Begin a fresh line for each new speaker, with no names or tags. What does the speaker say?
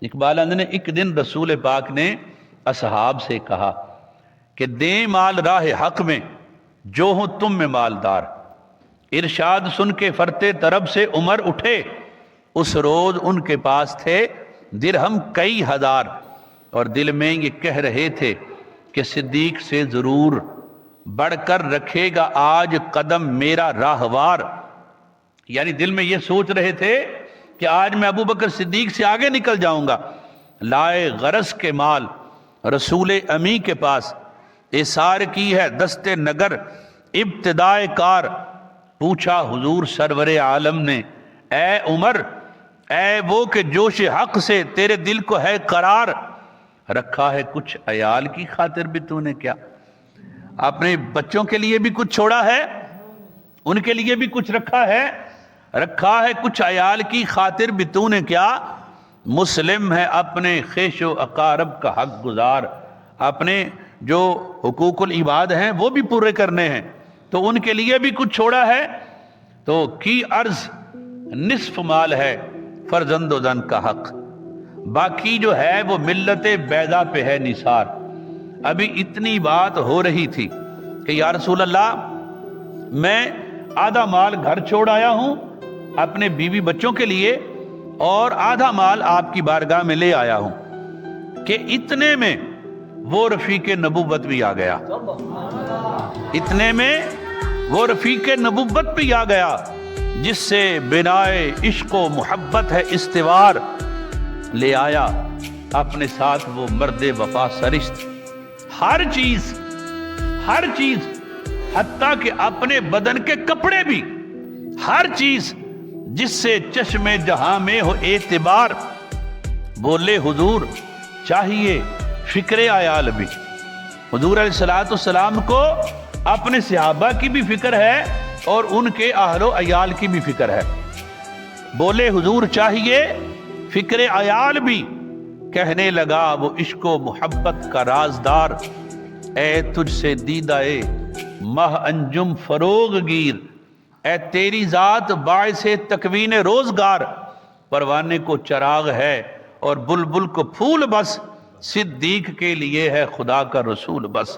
اقبال نے ایک دن رسول پاک نے اصحاب سے کہا کہ دیں مال راہ حق میں جو ہوں تم میں مالدار۔ ارشاد سن کے فرتے طرب سے عمر اٹھے، اس روز ان کے پاس تھے درہم کئی ہزار، اور دل میں یہ کہہ رہے تھے کہ صدیق سے ضرور بڑھ کر رکھے گا آج قدم میرا راہوار۔ یعنی دل میں یہ سوچ رہے تھے کہ آج میں ابو بکر صدیق سے آگے نکل جاؤں گا۔ لائے غرض کے مال رسول امی کے پاس، اثار کی ہے دست نگر ابتدائے کار۔ پوچھا حضور سرور عالم نے اے عمر، اے وہ کہ جوش حق سے تیرے دل کو ہے قرار، رکھا ہے کچھ عیال کی خاطر بھی تو نے کیا؟ اپنے بچوں کے لیے بھی کچھ چھوڑا ہے، ان کے لیے بھی کچھ رکھا ہے کچھ عیال کی خاطر بھی تو نے کیا؟ مسلم ہے اپنے خیش و اقارب کا حق گزار، اپنے جو حقوق العباد ہیں وہ بھی پورے کرنے ہیں، تو ان کے لیے بھی کچھ چھوڑا ہے۔ تو کی عرض نصف مال ہے فرزند و زن کا حق، باقی جو ہے وہ ملت بیضا پہ ہے نثار۔ ابھی اتنی بات ہو رہی تھی کہ یا رسول اللہ، میں آدھا مال گھر چھوڑ آیا ہوں اپنے بیوی بچوں کے لیے، اور آدھا مال آپ کی بارگاہ میں لے آیا ہوں، کہ اتنے میں وہ رفیق نبوت بھی آ گیا، اتنے میں وہ رفیق نبوت بھی آ گیا جس سے بنائے عشق و محبت ہے استوار۔ لے آیا اپنے ساتھ وہ مرد وفا سرشت، ہر چیز حتیٰ کہ اپنے بدن کے کپڑے بھی، ہر چیز جس سے چشم جہاں میں ہو اعتبار۔ بولے حضور چاہیے فکر عیال بھی، حضور علیہ السلام کو اپنے صحابہ کی بھی فکر ہے اور ان کے اہل و عیال کی بھی فکر ہے۔ بولے حضور چاہیے فکر عیال بھی، کہنے لگا وہ عشق و محبت کا رازدار، اے تجھ سے دیدہ ماہ انجم فروغ گیر، اے تیری ذات باعث تکوین روزگار۔ پروانے کو چراغ ہے اور بلبل کو پھول بس، صدیق کے لیے ہے خدا کا رسول بس۔